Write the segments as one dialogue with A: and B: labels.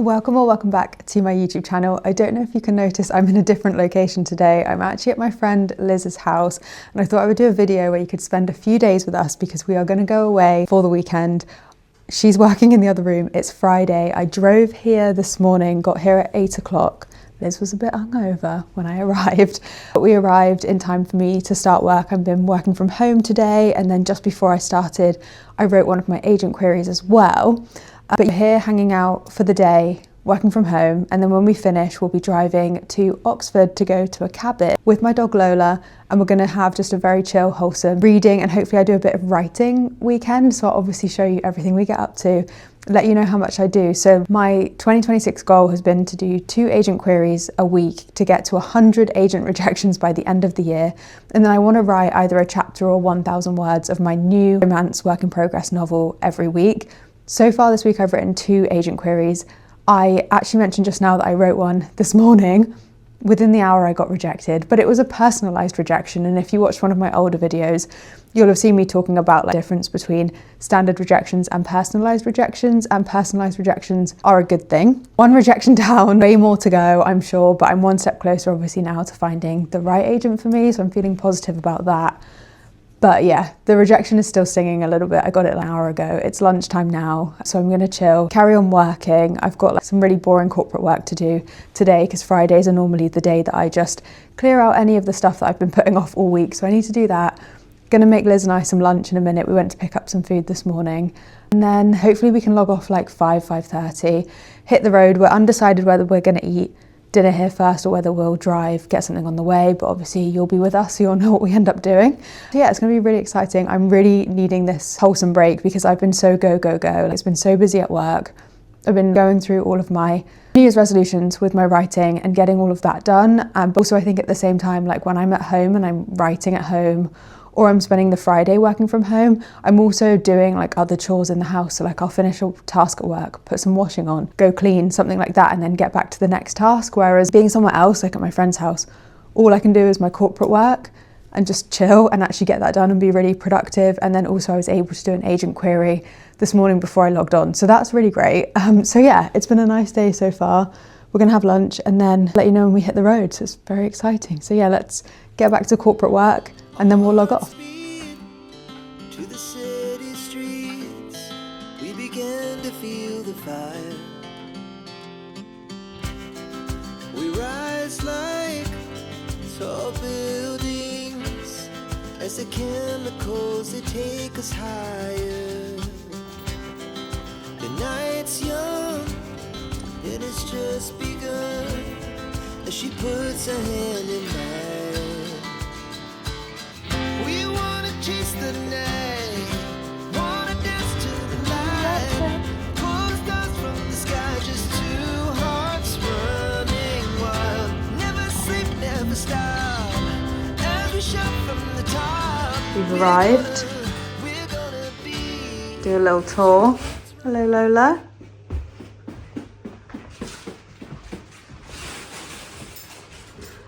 A: Welcome or welcome back to my YouTube channel. I don't know if you can notice I'm in a different location today. I'm actually at my friend Liz's house and I thought I would do a video where you could spend a few days with us because we are going to go away for the weekend. She's working in the other room. It's Friday. I drove here this morning, got here at 8 o'clock. Liz was a bit hungover when I arrived, but we arrived in time for me to start work. I've been working from home today, and then just before I started, I wrote one of my agent queries as well. But we're here hanging out for the day, working from home, and then when we finish, we'll be driving to Oxford to go to a cabin with my dog Lola, and we're going to have just a very chill, wholesome reading, and hopefully I do a bit of writing weekend, so I'll obviously show you everything we get up to, let you know how much I do. So my 2026 goal has been to do 2 agent queries a week to get to 100 agent rejections by the end of the year, and then I want to write either a chapter or 1,000 words of my new romance work in progress novel every week. So far this week I've written 2 agent queries. I actually mentioned just now that I wrote one this morning. Within the hour I got rejected, but it was a personalised rejection, and if you watched one of my older videos you'll have seen me talking about the difference between standard rejections and personalised rejections, and personalised rejections are a good thing. 1 rejection down, way more to go I'm sure, but I'm 1 step closer obviously now to finding the right agent for me, so I'm feeling positive about that. But yeah, the rejection is still stinging a little bit. I got it an hour ago. It's lunchtime now, so I'm gonna chill, carry on working. I've got some really boring corporate work to do today because Fridays are normally the day that I just clear out any of the stuff that I've been putting off all week. So I need to do that. Gonna make Liz and I some lunch in a minute. We went to pick up some food this morning. And then hopefully we can log off like 5:30, hit the road. We're undecided whether we're gonna eat dinner here first or whether we'll drive, get something on the way, but obviously you'll be with us so you'll know what we end up doing. So yeah, it's gonna be really exciting. I'm really needing this wholesome break because I've been so go. It's been so busy at work. I've been going through all of my New Year's resolutions with my writing and getting all of that done. But also I think at the same time, like when I'm at home and I'm writing at home, or I'm spending the Friday working from home, I'm also doing like other chores in the house. So like I'll finish a task at work, put some washing on, go clean, something like that, and then get back to the next task. Whereas being somewhere else, like at my friend's house, all I can do is my corporate work and just chill and actually get that done and be really productive. And then also I was able to do an agent query this morning before I logged on. So that's really great. So yeah, it's been a nice day so far. We're gonna have lunch and then let you know when we hit the road. So it's very exciting. So yeah, let's get back to corporate work and then we'll log off.
B: To the city streets, we began to feel the fire. We rise like tall buildings as the chemicals they take us higher. The night's young, it has just begun as she puts her hand in mine. We wanna chase the night, wanna dance to the light, pull the stars from the sky, just 2 hearts running wild. Never sleep, never stop, as we shout from the top.
A: We've arrived. Do a little tour. Hello Lola.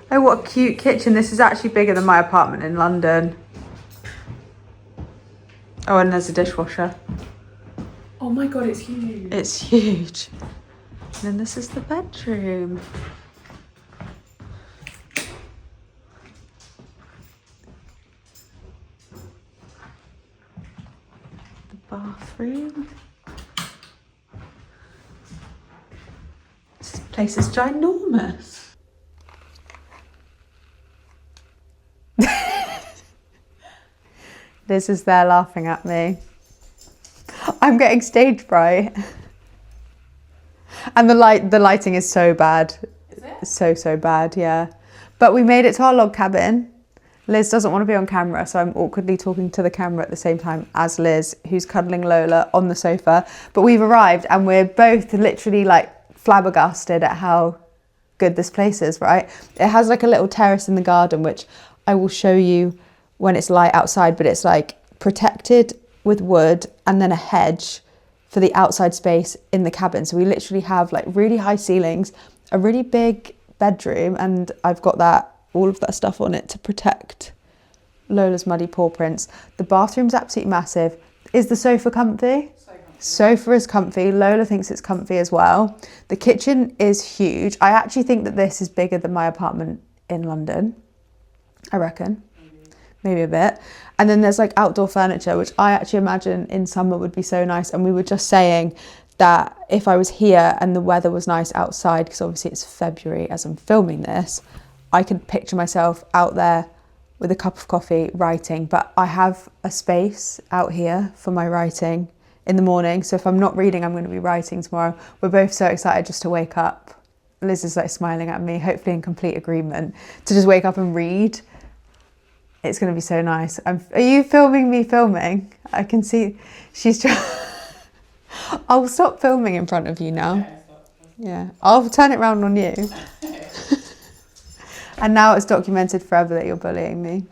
A: Oh, what a cute kitchen. This is actually bigger than my apartment in London. Oh, and there's a dishwasher.
C: Oh my god, it's huge.
A: It's huge. And then this is the bedroom. The bathroom. This place is ginormous. Liz is there laughing at me. I'm getting stage fright. And the lighting is so bad.
C: Is it?
A: So bad, yeah. But we made it to our log cabin. Liz doesn't want to be on camera, so I'm awkwardly talking to the camera at the same time as Liz, who's cuddling Lola on the sofa. But we've arrived and we're both literally like flabbergasted at how good this place is, right? It has like a little terrace in the garden, which I will show you when it's light outside, but it's like protected with wood and then a hedge for the outside space in the cabin. So we literally have like really high ceilings, a really big bedroom, and I've got all of that stuff on it to protect Lola's muddy paw prints. The bathroom's absolutely massive. Is the sofa comfy?
C: So comfy.
A: Sofa is comfy. Lola thinks it's comfy as well. The kitchen is huge. I actually think that this is bigger than my apartment in London. I reckon. Maybe a bit. And then there's like outdoor furniture, which I actually imagine in summer would be so nice. And we were just saying that if I was here and the weather was nice outside, because obviously it's February as I'm filming this, I could picture myself out there with a cup of coffee writing. But I have a space out here for my writing in the morning. So if I'm not reading, I'm going to be writing tomorrow. We're both so excited just to wake up. Liz is like smiling at me, hopefully in complete agreement, to just wake up and read. It's going to be so nice. Are you filming me filming? I can see she's trying. I'll stop filming in front of you now. Yeah, I'll turn it round on you. And now it's documented forever that you're bullying me.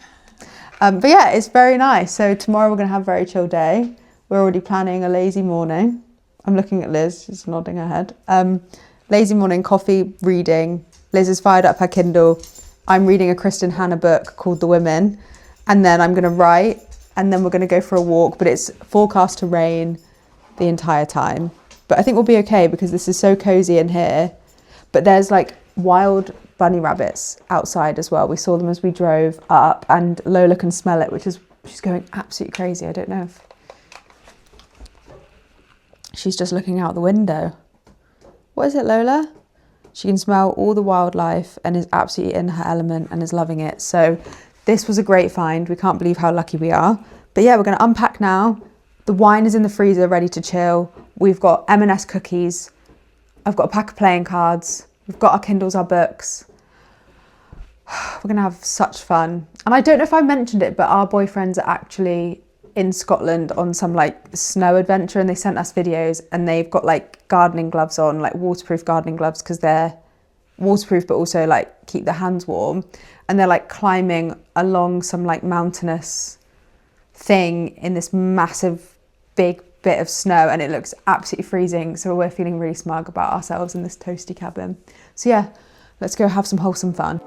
A: But yeah, it's very nice. So tomorrow we're going to have a very chill day. We're already planning a lazy morning. I'm looking at Liz, she's nodding her head. Lazy morning, coffee, reading. Liz has fired up her Kindle. I'm reading a Kristen Hanna book called The Women. And then I'm going to write, and then we're going to go for a walk. But it's forecast to rain the entire time. But I think we'll be okay because this is so cozy in here. But there's like wild bunny rabbits outside as well. We saw them as we drove up, and Lola can smell it, which is, she's going absolutely crazy. I don't know if she's just looking out the window. What is it, Lola? She can smell all the wildlife and is absolutely in her element and is loving it. So this was a great find. We can't believe how lucky we are. But yeah, we're going to unpack now. The wine is in the freezer, ready to chill. We've got M&S cookies. I've got a pack of playing cards. We've got our Kindles, our books. We're going to have such fun. And I don't know if I mentioned it, but our boyfriends are actually in Scotland on some like snow adventure, and they sent us videos, and they've got like gardening gloves on, like waterproof gardening gloves, because they're waterproof but also like keep their hands warm. And they're like climbing along some like mountainous thing in this massive big bit of snow, and it looks absolutely freezing. So we're feeling really smug about ourselves in this toasty cabin. So yeah, let's go have some wholesome fun.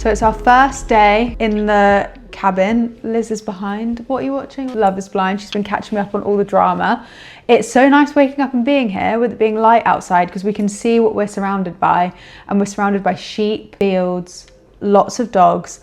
A: So it's our first day in the cabin. Liz is behind. What are you watching? Love is Blind. She's been catching me up on all the drama. It's so nice waking up and being here with it being light outside because we can see what we're surrounded by, and we're surrounded by sheep, fields, lots of dogs.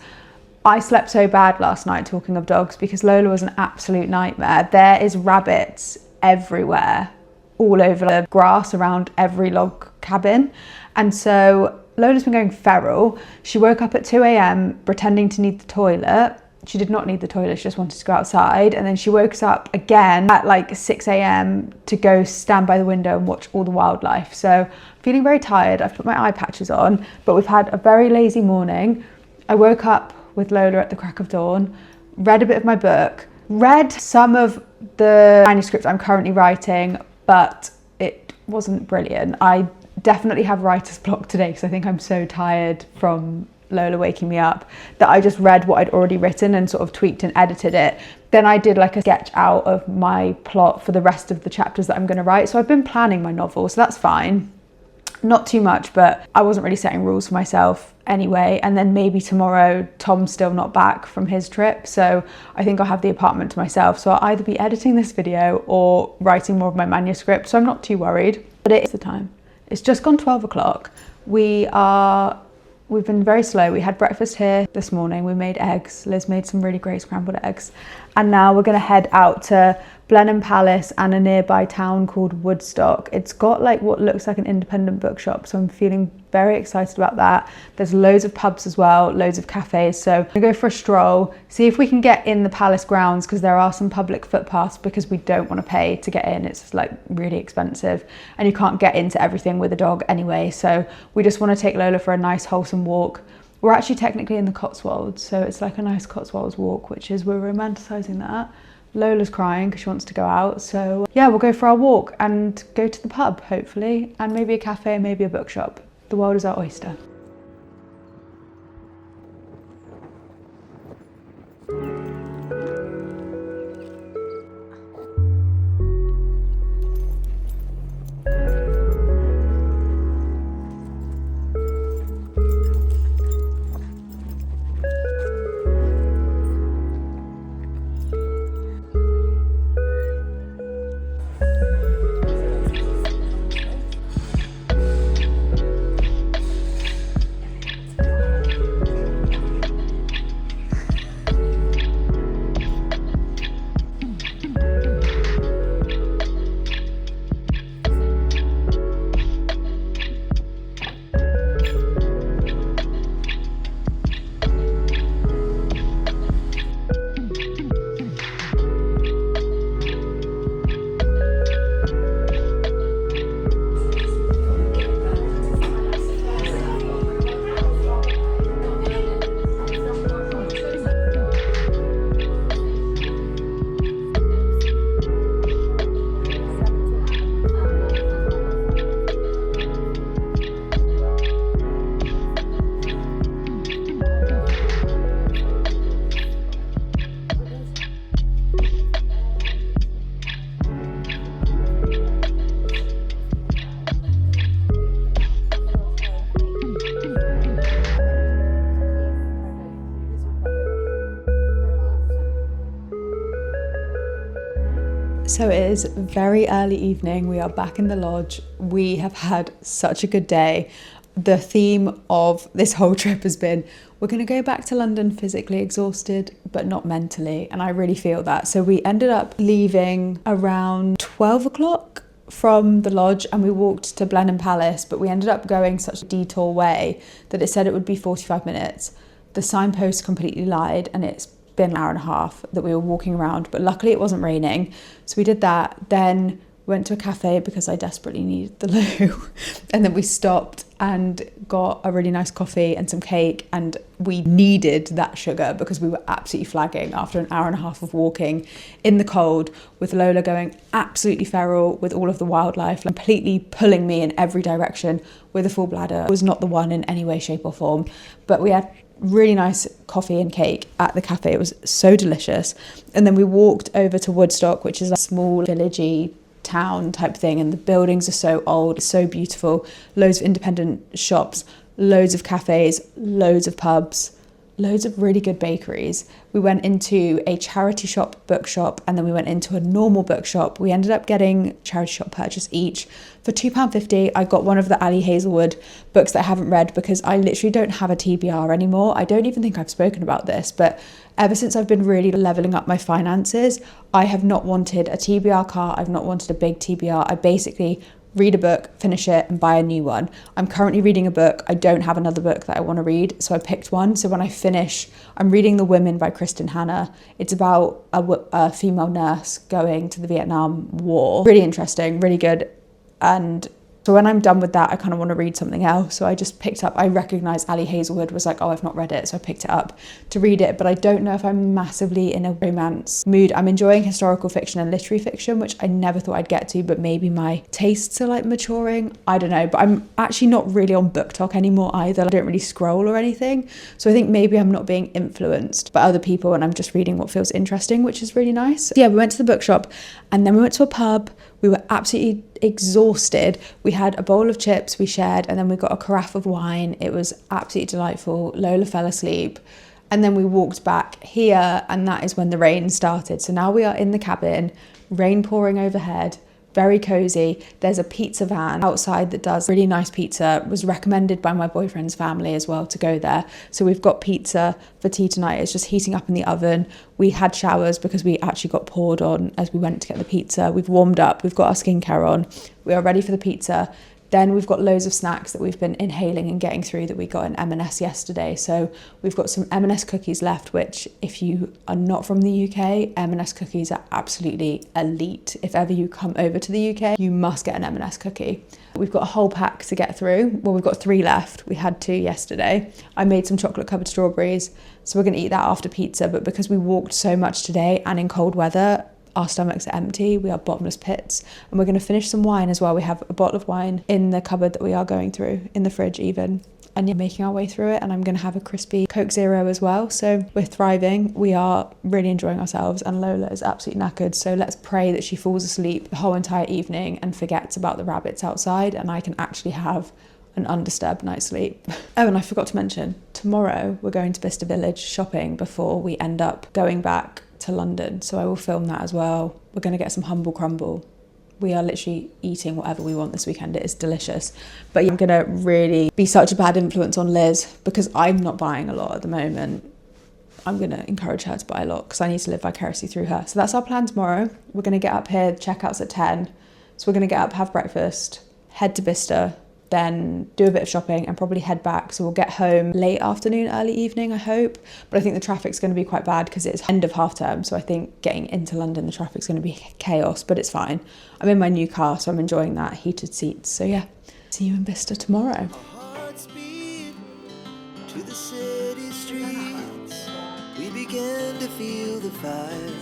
A: I slept so bad last night, talking of dogs, because Lola was an absolute nightmare. There is rabbits everywhere, all over the grass around every log cabin. And so Lola's been going feral. She woke up at 2 a.m. pretending to need the toilet. She did not need the toilet, she just wanted to go outside. And then she woke us up again at like 6 a.m. to go stand by the window and watch all the wildlife. So feeling very tired. I've put my eye patches on, but we've had a very lazy morning. I woke up with Lola at the crack of dawn, read a bit of my book, read some of the manuscript I'm currently writing, but it wasn't brilliant. I definitely have writer's block today because I think I'm so tired from Lola waking me up that I just read what I'd already written and sort of tweaked and edited it. Then I did like a sketch out of my plot for the rest of the chapters that I'm going to write. So I've been planning my novel, so that's fine. Not too much, but I wasn't really setting rules for myself anyway. And then maybe tomorrow, Tom's still not back from his trip, so I think I'll have the apartment to myself. So I'll either be editing this video or writing more of my manuscript, so I'm not too worried. But it is the time. It's just gone 12 o'clock. We've been very slow. We had breakfast here this morning. We made eggs. Liz made some really great scrambled eggs. And now we're gonna head out to Blenheim Palace and a nearby town called Woodstock. It's got like what looks like an independent bookshop, so I'm feeling very excited about that. There's loads of pubs as well, loads of cafes. So I'm gonna go for a stroll, see if we can get in the palace grounds, because there are some public footpaths, because we don't want to pay to get in. It's like really expensive and you can't get into everything with a dog anyway. So we just want to take Lola for a nice wholesome walk. We're actually technically in the Cotswolds, so it's like a nice Cotswolds walk, which is, we're romanticising that. Lola's crying because she wants to go out, so yeah, we'll go for our walk and go to the pub, hopefully, and maybe a cafe, maybe a bookshop. The world is our oyster. So it is very early evening. We are back in the lodge. We have had such a good day. The theme of this whole trip has been, we're going to go back to London physically exhausted, but not mentally. And I really feel that. So we ended up leaving around 12 o'clock from the lodge and we walked to Blenheim Palace, but we ended up going such a detour way that it said it would be 45 minutes. The signpost completely lied and it's been an hour and a half that we were walking around, but luckily it wasn't raining. So we did that, then went to a cafe because I desperately needed the loo. And then we stopped and got a really nice coffee and some cake, and we needed that sugar because we were absolutely flagging after an hour and a half of walking in the cold, with Lola going absolutely feral with all of the wildlife, completely pulling me in every direction with a full bladder. It was not the one in any way, shape or form, but we had really nice coffee and cake at the cafe. It was so delicious. And then we walked over to Woodstock, which is a small villagey town type thing, and the buildings are so old, so beautiful, loads of independent shops, loads of cafes, loads of pubs, loads of really good bakeries. We went into a charity shop bookshop, and then we went into a normal bookshop. We ended up getting charity shop purchase each for £2.50. I got one of the Ali Hazelwood books that I haven't read because I literally don't have a TBR anymore. I don't even think I've spoken about this, but ever since I've been really leveling up my finances, I have not wanted a TBR car. I've not wanted a big TBR. I basically read a book, finish it, and buy a new one. I'm currently reading a book. I don't have another book that I want to read, so I picked one. So when I finish, I'm reading The Women by Kristen Hanna. It's about a female nurse going to the Vietnam War. Really interesting, really good. And so when I'm done with that, I kind of want to read something else. So I just picked up, I recognised Ali Hazelwood, was like, oh, I've not read it. So I picked it up to read it. But I don't know if I'm massively in a romance mood. I'm enjoying historical fiction and literary fiction, which I never thought I'd get to, but maybe my tastes are like maturing. I don't know, but I'm actually not really on BookTok anymore either. I don't really scroll or anything. So I think maybe I'm not being influenced by other people and I'm just reading what feels interesting, which is really nice. So yeah, we went to the bookshop and then we went to a pub. We were absolutely exhausted. We had a bowl of chips we shared, and then we got a carafe of wine. It was absolutely delightful. Lola fell asleep. And then we walked back here, and that is when the rain started. So now we are in the cabin, rain pouring overhead, very cozy. There's a pizza van outside that does really nice pizza. It was recommended by my boyfriend's family as well to go there. So we've got pizza for tea tonight. It's just heating up in the oven. We had showers because we actually got poured on as we went to get the pizza. We've warmed up. We've got our skincare on. We are ready for the pizza. Then we've got loads of snacks that we've been inhaling and getting through that we got in M&S yesterday. So we've got some M&S cookies left, which if you are not from the UK, M&S cookies are absolutely elite. If ever you come over to the UK, you must get an M&S cookie. We've got a whole pack to get through. Well, we've got 3 left. We had 2 yesterday. I made some chocolate covered strawberries. So we're gonna eat that after pizza. But because we walked so much today and in cold weather, our stomachs are empty, we are bottomless pits, and we're going to finish some wine as well. We have a bottle of wine in the cupboard that we are going through, in the fridge even, and you're making our way through it. And I'm going to have a crispy Coke Zero as well. So we're thriving, we are really enjoying ourselves, and Lola is absolutely knackered. So let's pray that she falls asleep the whole entire evening and forgets about the rabbits outside, and I can actually have an undisturbed night's sleep. Oh, and I forgot to mention, tomorrow we're going to Bicester Village shopping before we end up going back to London, so I will film that as well. We're going to get some humble crumble. We are literally eating whatever we want this weekend. It is delicious. But I'm going to really be such a bad influence on Liz because I'm not buying a lot at the moment. I'm going to encourage her to buy a lot because I need to live vicariously through her. So that's our plan tomorrow. We're going to get up here, checkouts at 10. So we're going to get up, have breakfast, head to Bicester, then do a bit of shopping and probably head back. So we'll get home late afternoon, early evening, I hope. But I think the traffic's going to be quite bad because it's end of half term. So I think getting into London, the traffic's going to be chaos, but it's fine. I'm in my new car, so I'm enjoying that, heated seats. So yeah, see you in Bicester tomorrow.
B: Hearts beat to the city streets. We began to feel the fire.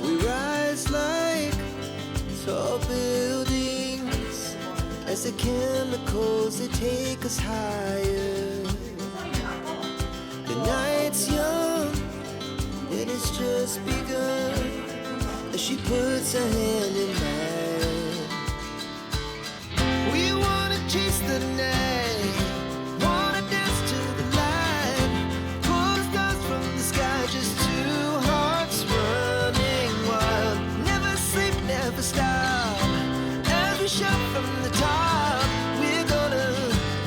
B: We rise like tall buildings as the chemicals they take us higher. The night's young, it has just begun as she puts her hand in mine. We wanna chase the night, wanna dance to the light, pull the stars from the sky, just 2 hearts running wild. Never sleep, never stop, as we shout from the top.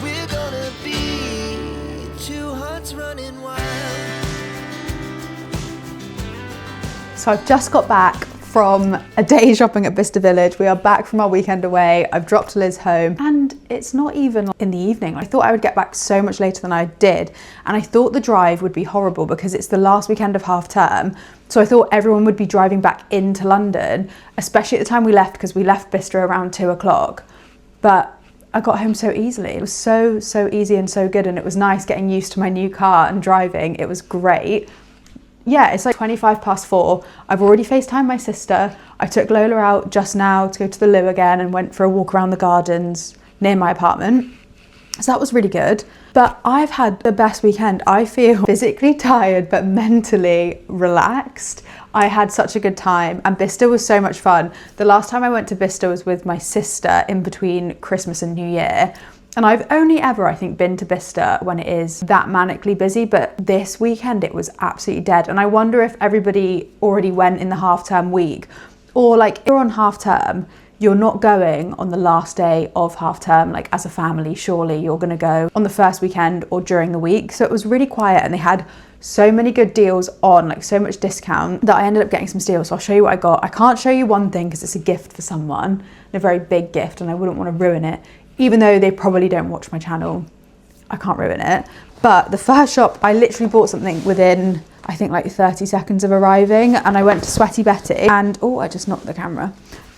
B: We're gonna be 2 hearts running wild.
A: So I've just got back from a day shopping at Bicester Village. We are back from our weekend away. I've dropped Liz home and it's not even in the evening. I thought I would get back so much later than I did. And I thought the drive would be horrible because it's the last weekend of half term. So I thought everyone would be driving back into London, especially at the time we left because we left Bicester around 2 o'clock. But I got home so easily. It was so easy and so good. And it was nice getting used to my new car and driving. It was great. Yeah, it's like 4:25. I've already FaceTimed my sister. I took Lola out just now to go to the loo again and went for a walk around the gardens near my apartment. So that was really good. But I've had the best weekend. I feel physically tired, but mentally relaxed. I had such a good time, and Bicester was so much fun. The last time I went to Bicester was with my sister in between Christmas and New Year. And I've only ever, I think, been to Bicester when it is that manically busy, but this weekend it was absolutely dead. And I wonder if everybody already went in the half-term week, or like if you're on half-term, you're not going on the last day of half term, like as a family, surely you're gonna go on the first weekend or during the week. So it was really quiet, and they had so many good deals on, like so much discount, that I ended up getting some steals. So I'll show you what I got. I can't show you one thing because it's a gift for someone, a very big gift, and I wouldn't want to ruin it. Even though they probably don't watch my channel, I can't ruin it. But the first shop, I literally bought something within, I think like 30 seconds of arriving, and I went to Sweaty Betty, and oh, I just knocked the camera.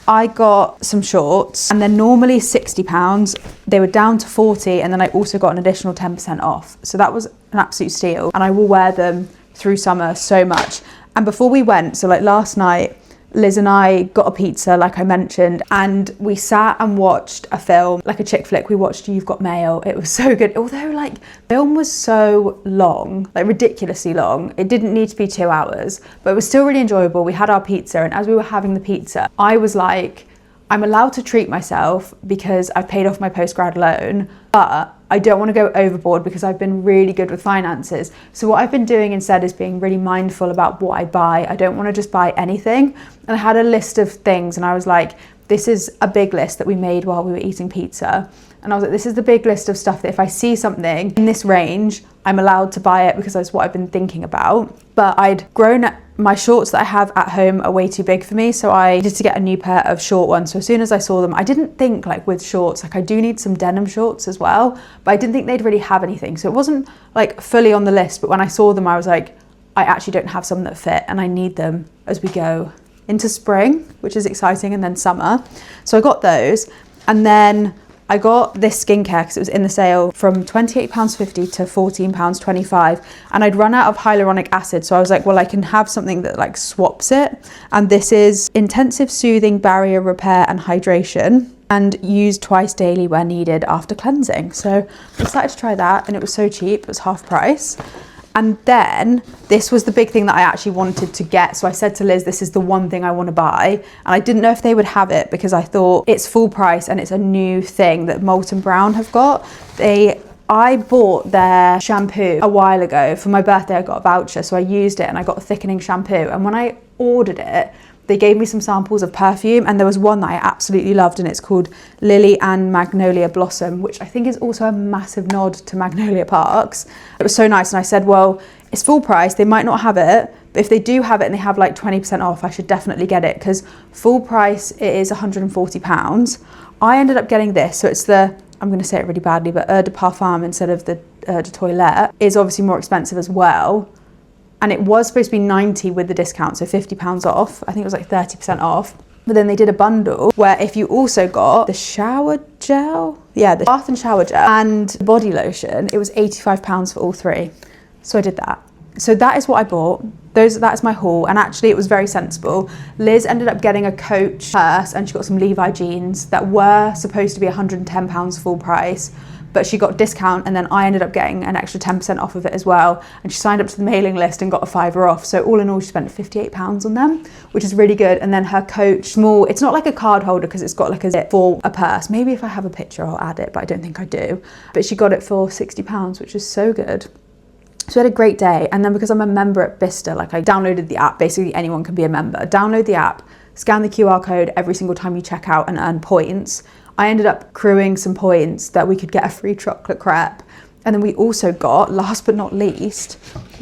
A: I got some shorts, and they're normally £60. They were down to 40, and then I also got an additional 10% off. So that was an absolute steal, and I will wear them through summer so much. And before we went, so like last night, Liz and I got a pizza, like I mentioned, and we sat and watched a film, like a chick flick. We watched You've Got Mail. It was so good. Although like the film was so long, like ridiculously long. It didn't need to be 2 hours, but it was still really enjoyable. We had our pizza, and as we were having the pizza, I was like, I'm allowed to treat myself because I've paid off my postgrad loan, but I don't want to go overboard because I've been really good with finances. So what I've been doing instead is being really mindful about what I buy. I don't want to just buy anything. And I had a list of things, and I was like, this is a big list that we made while we were eating pizza. And I was like, this is the big list of stuff that if I see something in this range, I'm allowed to buy it because that's what I've been thinking about. But I'd grown my shorts that I have at home are way too big for me, so I needed to get a new pair of short ones. So as soon as I saw them, I didn't think like with shorts, like I do need some denim shorts as well, but I didn't think they'd really have anything. So it wasn't like fully on the list, but when I saw them, I was like, I actually don't have some that fit, and I need them as we go into spring, which is exciting, and then summer. So I got those, and then I got this skincare because it was in the sale from £28.50 to £14.25, and I'd run out of hyaluronic acid, so I was like, well, I can have something that like swaps it. And this is Intensive Soothing Barrier Repair and Hydration, and used twice daily where needed after cleansing. So I decided to try that, and it was so cheap, it was half price. And then this was the big thing that I actually wanted to get. So I said to Liz, this is the one thing I want to buy. And I didn't know if they would have it because I thought it's full price and it's a new thing that Molton Brown have got. I bought their shampoo a while ago. For my birthday, I got a voucher, so I used it, and I got a thickening shampoo. And when I ordered it, they gave me some samples of perfume, and there was one that I absolutely loved, and it's called Lily and Magnolia Blossom, which I think is also a massive nod to Magnolia Parks. It was so nice, and I said, well, it's full price, they might not have it, but if they do have it and they have like 20% off, I should definitely get it, because full price, it is £140. I ended up getting this, so it's the, I'm going to say it really badly, but Eau de Parfum instead of the Eau de Toilette is obviously more expensive as well. And it was supposed to be 90 with the discount, so £50 off. I think it was like 30% off. But then they did a bundle where if you also got the shower gel, the bath and shower gel and body lotion, it was £85 for all three. So I did that. So that is what I bought. That's my haul, and actually it was very sensible. Liz ended up getting a Coach purse, and she got some Levi jeans that were supposed to be £110 full price, but she got discount, and then I ended up getting an extra 10% off of it as well, and she signed up to the mailing list and got a £5 off. So all in all, she spent £58 on them, which is really good. And then her Coach small, it's not like a card holder because it's got like a zip for a purse. Maybe if I have a picture I'll add it, but I don't think I do. But she got it for £60, which is so good. So we had a great day. And then because I'm a member at Bicester, like I downloaded the app, basically anyone can be a member. Download the app, scan the QR code every single time you check out and earn points. I ended up accruing some points that we could get a free chocolate crepe. And then we also got, last but not least,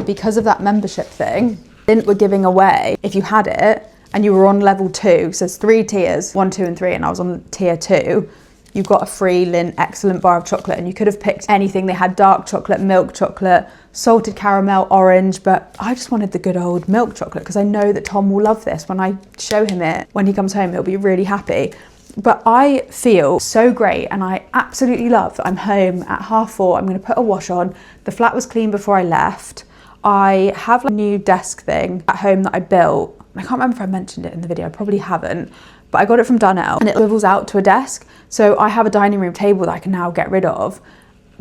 A: because of that membership thing, Lint were giving away, if you had it and you were on level 2, so it's 3 tiers, 1, 2 and 3, and I was on tier 2, you got a free Lint Excellent bar of chocolate, and you could have picked anything. They had dark chocolate, milk chocolate, salted caramel, orange, but I just wanted the good old milk chocolate because I know that Tom will love this. When I show him it, when he comes home, he'll be really happy. But I feel so great, and I absolutely love that I'm home at 4:30. I'm going to put a wash on. The flat was clean before I left. I have a new desk thing at home that I built. I can't remember if I mentioned it in the video, I probably haven't, but I got it from Dunelm, and it swivels out to a desk. So I have a dining room table that I can now get rid of.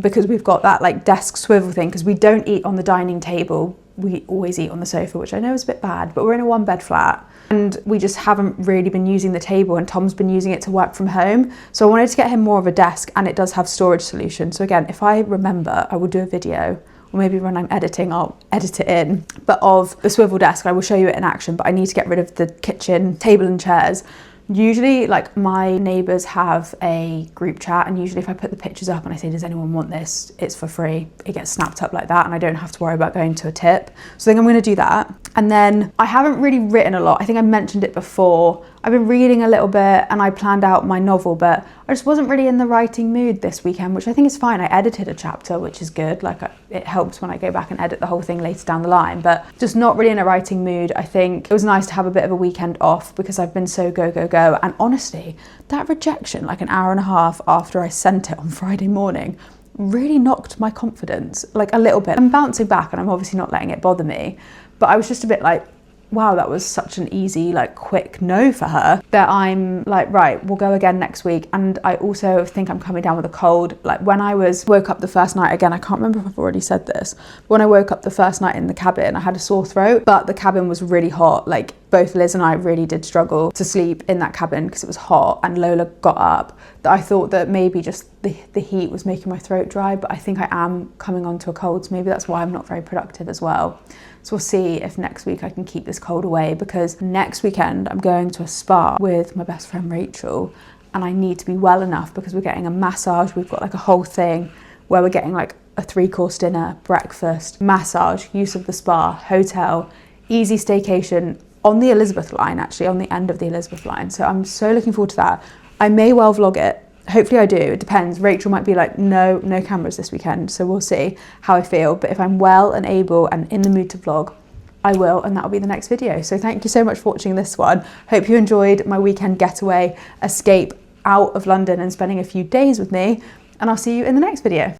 A: because we've got that like desk swivel thing, because we don't eat on the dining table. We always eat on the sofa, which I know is a bit bad, but we're in a 1-bed flat and we just haven't really been using the table, and Tom's been using it to work from home. So I wanted to get him more of a desk, and it does have storage solution. So again, if I remember, I will do a video, or maybe when I'm editing, I'll edit it in, but of the swivel desk. I will show you it in action, but I need to get rid of the kitchen table and chairs. Usually, like, my neighbours have a group chat, and usually if I put the pictures up and I say, does anyone want this, it's for free. It gets snapped up like that and I don't have to worry about going to a tip. So I think I'm going to do that. And then I haven't really written a lot. I think I mentioned it before. I've been reading a little bit and I planned out my novel, but I just wasn't really in the writing mood this weekend, which I think is fine. I edited a chapter, which is good. Like, it helps when I go back and edit the whole thing later down the line, but just not really in a writing mood. I think it was nice to have a bit of a weekend off because I've been so go, go, go. And honestly, that rejection, like an hour and a half after I sent it on Friday morning, really knocked my confidence, like a little bit. I'm bouncing back and I'm obviously not letting it bother me, but I was just a bit like, wow, that was such an easy, like, quick no for her, that I'm like, right, we'll go again next week. And I also think I'm coming down with a cold. Like, when I woke up the first night, again, I can't remember if I've already said this, but when I woke up the first night in the cabin, I had a sore throat, but the cabin was really hot. Like, both Liz and I really did struggle to sleep in that cabin because it was hot, and Lola got up. That I thought that maybe just the heat was making my throat dry, but I think I am coming onto a cold, so maybe that's why I'm not very productive as well. So we'll see if next week I can keep this cold away, because next weekend I'm going to a spa with my best friend Rachel, and I need to be well enough because we're getting a massage. We've got like a whole thing where we're getting like a 3-course dinner, breakfast, massage, use of the spa, hotel, easy staycation on the Elizabeth line, actually on the end of the Elizabeth line. So I'm so looking forward to that. I may well vlog it. Hopefully I do, it depends. Rachel might be like, no cameras this weekend, so we'll see how I feel. But if I'm well and able and in the mood to vlog, I will, and that'll be the next video. So thank you so much for watching this one. Hope you enjoyed my weekend getaway, escape out of London and spending a few days with me, and I'll see you in the next video.